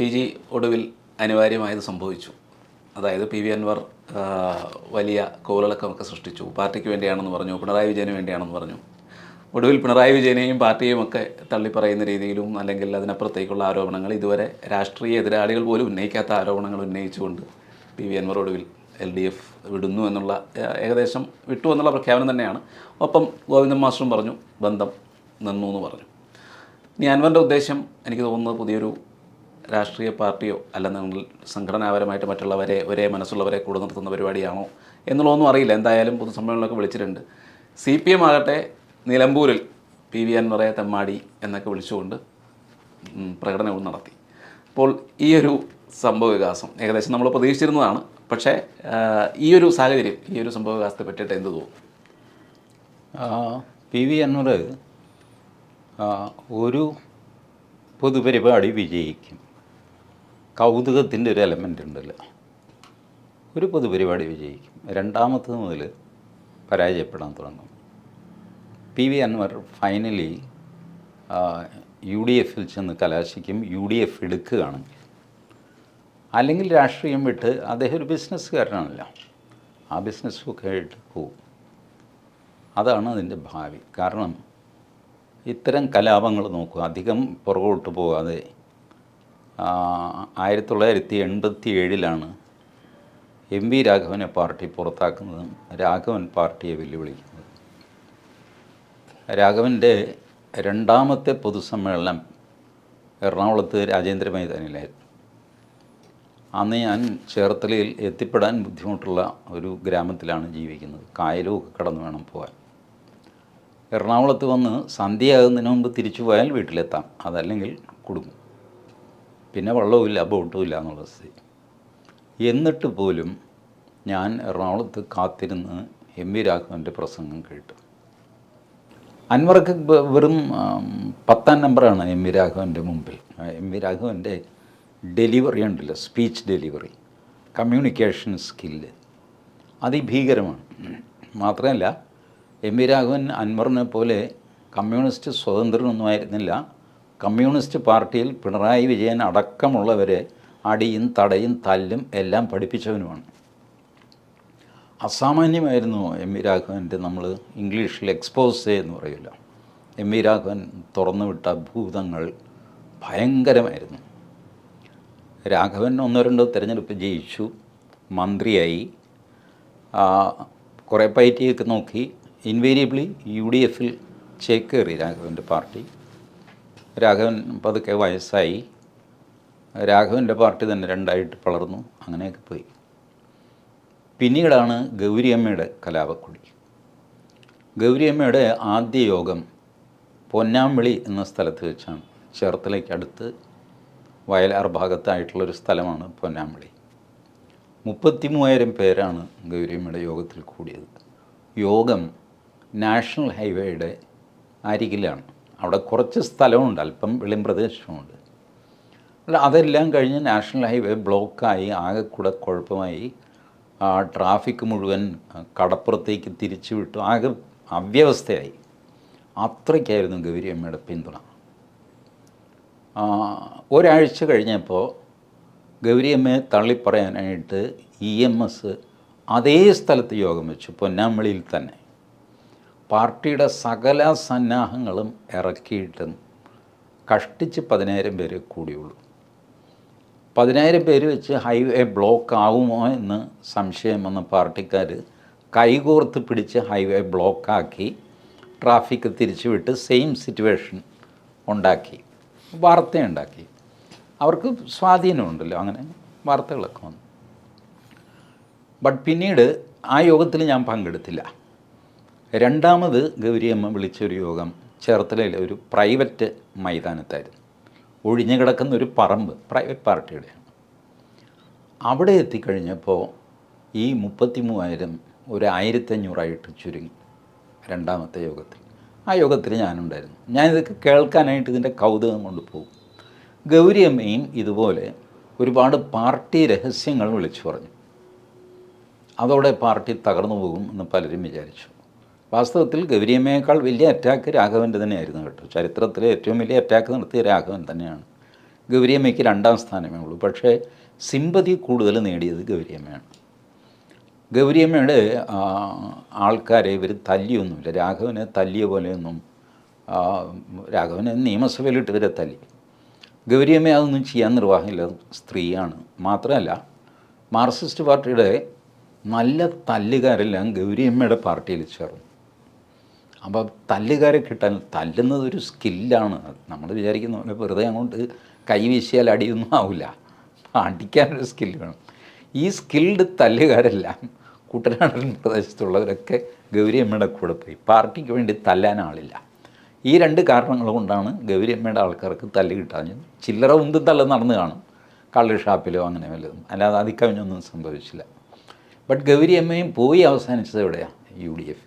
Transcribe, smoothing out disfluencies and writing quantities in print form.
T G ഒടുവിൽ അനിവാര്യമായത് സംഭവിച്ചു. അതായത് പി വി അൻവർ വലിയ കോളിളക്കമൊക്കെ സൃഷ്ടിച്ചു. പാർട്ടിക്ക് വേണ്ടിയാണെന്ന് പറഞ്ഞു, പിണറായി വിജയന് വേണ്ടിയാണെന്ന് പറഞ്ഞു. ഒടുവിൽ പിണറായി വിജയനെയും പാർട്ടിയെയും ഒക്കെ തള്ളിപ്പറയുന്ന രീതിയിലും അല്ലെങ്കിൽ അതിനപ്പുറത്തേക്കുള്ള ആരോപണങ്ങൾ, ഇതുവരെ രാഷ്ട്രീയ എതിരാളികൾ പോലും ഉന്നയിക്കാത്ത ആരോപണങ്ങൾ ഉന്നയിച്ചുകൊണ്ട് പി വി അൻവർ ഒടുവിൽ LDF വിടുന്നു എന്നുള്ള, ഏകദേശം വിട്ടു എന്നുള്ള പ്രഖ്യാപനം തന്നെയാണ്. ഒപ്പം ഗോവിന്ദൻ മാസ്റ്ററും പറഞ്ഞു ബന്ധം നിന്നു എന്ന് പറഞ്ഞു. ഇനി അൻവറിൻ്റെ ഉദ്ദേശം എനിക്ക് തോന്നുന്നത് പുതിയൊരു രാഷ്ട്രീയ പാർട്ടിയോ അല്ലെന്നുണ്ടെങ്കിൽ സംഘടനാപരമായിട്ട് മറ്റുള്ളവരെ ഒരേ മനസ്സുള്ളവരെ കൂടെ നിർത്തുന്ന പരിപാടിയാണോ എന്നുള്ളതൊന്നും അറിയില്ല. എന്തായാലും പൊതുസമ്മേളനമൊക്കെ വിളിച്ചിട്ടുണ്ട്. CPM ആകട്ടെ നിലമ്പൂരിൽ പി വി അൻവറെ തെമ്മാടി എന്നൊക്കെ വിളിച്ചുകൊണ്ട് പ്രകടനവും നടത്തി. അപ്പോൾ ഈ ഒരു സംഭവ വികാസം ഏകദേശം നമ്മൾ പ്രതീക്ഷിച്ചിരുന്നതാണ്. പക്ഷേ ഈ ഒരു സാഹചര്യം, ഈ ഒരു സംഭവ വികാസത്തെ പറ്റിയിട്ട് എന്ത് തോന്നുന്നു? പി വി അൻവർ ഒരു പൊതുപരിപാടി വിജയിക്കും, കൗതുകത്തിൻ്റെ ഒരു എലമെൻ്റ് ഉണ്ടല്ലോ. ഒരു പൊതുപരിപാടി വിജയിക്കും, രണ്ടാമത്തത് മുതൽ പരാജയപ്പെടാൻ തുടങ്ങും. P V Anwar finally UDF ചെന്ന് കലാശിക്കും. UDF എടുക്കുകയാണെങ്കിൽ, അല്ലെങ്കിൽ രാഷ്ട്രീയം വിട്ട് അദ്ദേഹം ഒരു ബിസിനസ്സുകാരനാണല്ലോ, ആ ബിസിനസ്സൊക്കെ ആയിട്ട് പോവും. അതാണ് അതിൻ്റെ ഭാവി. കാരണം ഇത്തരം കലാപങ്ങൾ നോക്കുക, അധികം പുറകോട്ട് പോകാതെ 1987 MV രാഘവനെ പാർട്ടി പുറത്താക്കുന്നതും രാഘവൻ പാർട്ടിയെ വെല്ലുവിളിക്കുന്നതും. രാഘവൻ്റെ രണ്ടാമത്തെ പൊതുസമ്മേളനം എറണാകുളത്ത് രാജേന്ദ്ര മൈതാനിലായിരുന്നു. അന്ന് ഞാൻ ചേർത്തലയിൽ എത്തിപ്പെടാൻ ബുദ്ധിമുട്ടുള്ള ഒരു ഗ്രാമത്തിലാണ് ജീവിക്കുന്നത്. കായലുമൊക്കെ കടന്നു വേണം പോകാൻ. എറണാകുളത്ത് വന്ന് സന്ധ്യയാകുന്നതിന് മുമ്പ് തിരിച്ചു പോയാൽ വീട്ടിലെത്താം, അതല്ലെങ്കിൽ കുടുങ്ങും. പിന്നെ വള്ളവുമില്ല, ബോട്ടുമില്ല എന്നുള്ള സ്ഥിതി. എന്നിട്ട് പോലും ഞാൻ എറണാകുളത്ത് കാത്തിരുന്ന് MV രാഘവൻ്റെ പ്രസംഗം കേട്ടു. അൻവർക്ക് വെറും 10ാം നമ്പറാണ് MV രാഘവൻ്റെ മുമ്പിൽ. MV രാഘവൻ്റെ ഡെലിവറി ഉണ്ടല്ലോ, സ്പീച്ച് ഡെലിവറി, കമ്മ്യൂണിക്കേഷൻ സ്കില്ല് അതിഭീകരമാണ്. മാത്രമല്ല MV രാഘവൻ അൻവറിനെ പോലെ കമ്മ്യൂണിസ്റ്റ് സ്വതന്ത്രനൊന്നും ആയിരുന്നില്ല. കമ്മ്യൂണിസ്റ്റ് പാർട്ടിയിൽ പിണറായി വിജയൻ അടക്കമുള്ളവരെ അടിയും തടയും തല്ലും എല്ലാം പഠിപ്പിച്ചവനുമാണ്. അസാമാന്യമായിരുന്നു MV രാഘവൻ്റെ, നമ്മൾ ഇംഗ്ലീഷിൽ എക്സ്പോസ് എന്ന് പറയില്ല, MV രാഘവൻ തുറന്നുവിട്ട ഭൂതങ്ങൾ ഭയങ്കരമായിരുന്നു. രാഘവൻ 1-2 തിരഞ്ഞെടുപ്പ് ജയിച്ചു, മന്ത്രിയായി, കുറേ പയറ്റിയൊക്കെ നോക്കി. ഇൻവേരിയബിളി UDF ചേക്കേറി രാഘവൻ്റെ പാർട്ടി. രാഘവൻ പതുക്കെ വയസ്സായി, രാഘവൻ്റെ പാർട്ടി തന്നെ 2ആയിട്ട് പിളർന്നു. അങ്ങനെയൊക്കെ പോയി. പിന്നീടാണ് ഗൗരിയമ്മയുടെ കലാപക്കൊടി. ഗൗരിയമ്മയുടെ ആദ്യ യോഗം പൊന്നാമ്പിളി എന്ന സ്ഥലത്ത് വെച്ചാണ്. ചേർത്തലയ്ക്ക് അടുത്ത് വയലാർ ഭാഗത്തായിട്ടുള്ളൊരു സ്ഥലമാണ് പൊന്നാമ്പിളി. 33,000 പേരാണ് ഗൗരിയമ്മയുടെ യോഗത്തിൽ കൂടിയത്. യോഗം നാഷണൽ ഹൈവേയുടെ അരികിലാണ്. അവിടെ കുറച്ച് സ്ഥലമുണ്ട്, അല്പം വെളിമ്പ്രദേശമുണ്ട്. അല്ല, അതെല്ലാം കഴിഞ്ഞ് നാഷണൽ ഹൈവേ ബ്ലോക്കായി, ആകെ കൂടെ കുഴപ്പമായി. ട്രാഫിക് മുഴുവൻ കടപ്പുറത്തേക്ക് തിരിച്ചു വിട്ടു, ആകെ അവ്യവസ്ഥയായി. അത്രയ്ക്കായിരുന്നു ഗൗരിയമ്മയുടെ പിന്തുണ. ഒരാഴ്ച കഴിഞ്ഞപ്പോൾ ഗൗരിയമ്മയെ തള്ളിപ്പറയാനായിട്ട് EMS അതേ സ്ഥലത്ത് യോഗം വെച്ചു, പൊന്നാമ്പളിയിൽ തന്നെ. പാർട്ടിയുടെ സകല സന്നാഹങ്ങളും ഇറക്കിയിട്ടും കഷ്ടിച്ച് 10,000 പേര് കൂടിയുള്ളൂ. 10,000 പേര് വെച്ച് ഹൈവേ ബ്ലോക്ക് ആവുമോ എന്ന് സംശയം വന്ന പാർട്ടിക്കാർ കൈകോർത്ത് പിടിച്ച് ഹൈവേ ബ്ലോക്കാക്കി, ട്രാഫിക് തിരിച്ചുവിട്ട് സെയിം സിറ്റുവേഷൻ ഉണ്ടാക്കി, വാർത്തയുണ്ടാക്കി. അവർക്ക് സ്വാധീനമുണ്ടല്ലോ, അങ്ങനെ വാർത്തകളൊക്കെ വന്നു. ബട്ട് പിന്നീട് ആ യോഗത്തിൽ ഞാൻ പങ്കെടുത്തില്ല. രണ്ടാമത് ഗൗരിയമ്മ വിളിച്ചൊരു യോഗം ചേർത്തലയിലെ ഒരു പ്രൈവറ്റ് മൈതാനത്തായിരുന്നു. ഒഴിഞ്ഞു കിടക്കുന്ന ഒരു പറമ്പ്, പ്രൈവറ്റ് പാർട്ടിയുടെയാണ്. അവിടെ എത്തിക്കഴിഞ്ഞപ്പോൾ ഈ 33,000 ഒരു 1,500 ചുരുങ്ങി രണ്ടാമത്തെ യോഗത്തിൽ. ആ യോഗത്തിൽ ഞാനുണ്ടായിരുന്നു. ഞാനിതൊക്കെ കേൾക്കാനായിട്ട് ഇതിൻ്റെ കൗതുകം കൊണ്ട് പോകും. ഗൗരിയമ്മയും ഇതുപോലെ ഒരുപാട് പാർട്ടി രഹസ്യങ്ങൾ വിളിച്ചു പറഞ്ഞു. അതോടെ പാർട്ടി തകർന്നു പോകും എന്ന് പലരും വിചാരിച്ചു. വാസ്തവത്തിൽ ഗൗരിയമ്മയേക്കാൾ വലിയ അറ്റാക്ക് രാഘവൻ്റെ തന്നെയായിരുന്നു കേട്ടോ. ചരിത്രത്തിലെ ഏറ്റവും വലിയ അറ്റാക്ക് നടത്തിയ രാഘവൻ തന്നെയാണ്. ഗൗരിയമ്മയ്ക്ക് 2ാം സ്ഥാനമേ ഉള്ളൂ. പക്ഷേ സിമ്പതി കൂടുതൽ നേടിയത് ഗൗരിയമ്മയാണ്. ഗൗരിയമ്മയുടെ ആൾക്കാരെ ഇവർ തല്ലിയൊന്നുമില്ല. രാഘവനെ തല്ലിയ പോലെയൊന്നും രാഘവനെ നിയമസഭയിലിട്ട് ഇവരെ തല്ലി. ഗൗരിയമ്മ അതൊന്നും ചെയ്യാൻ നിർവാഹമില്ല, സ്ത്രീയാണ്. മാത്രമല്ല മാർക്സിസ്റ്റ് പാർട്ടിയുടെ നല്ല തല്ലുകാരെല്ലാം ഗൗരിയമ്മയുടെ പാർട്ടിയിൽ ചേർന്നു. അപ്പോൾ തല്ലുകാരെ കിട്ടാൻ, തല്ലുന്നത് ഒരു സ്കില്ലാണ്. നമ്മൾ വിചാരിക്കുന്ന പോലെ വെറുതെ അങ്ങോട്ട് കൈ വീശിയാൽ അടിയൊന്നും ആവില്ല, അടിക്കാനൊരു സ്കില്ല് വേണം. ഈ സ്കിൽഡ് തല്ലുകാരെല്ലാം കുട്ടനാടൻ പ്രദേശത്തുള്ളവരൊക്കെ ഗൗരിയമ്മയുടെ കൂടെ പോയി. പാർട്ടിക്ക് വേണ്ടി തല്ലാൻ ആളില്ല. ഈ 2 കാരണങ്ങൾ കൊണ്ടാണ് ഗൗരിയമ്മയുടെ ആൾക്കാർക്ക് തല്ല് കിട്ടാഞ്ഞത്. ചില്ലറ ഉന്തും തള്ളു നടന്ന് കാണും, കള്ള് ഷാപ്പിലോ അങ്ങനെ വല്ലതും, അല്ലാതെ അതിക്കവിഞ്ഞൊന്നും സംഭവിച്ചില്ല. ബട്ട് ഗൗരിയമ്മയും പോയി അവസാനിച്ചത് എവിടെയാണ്? UDF.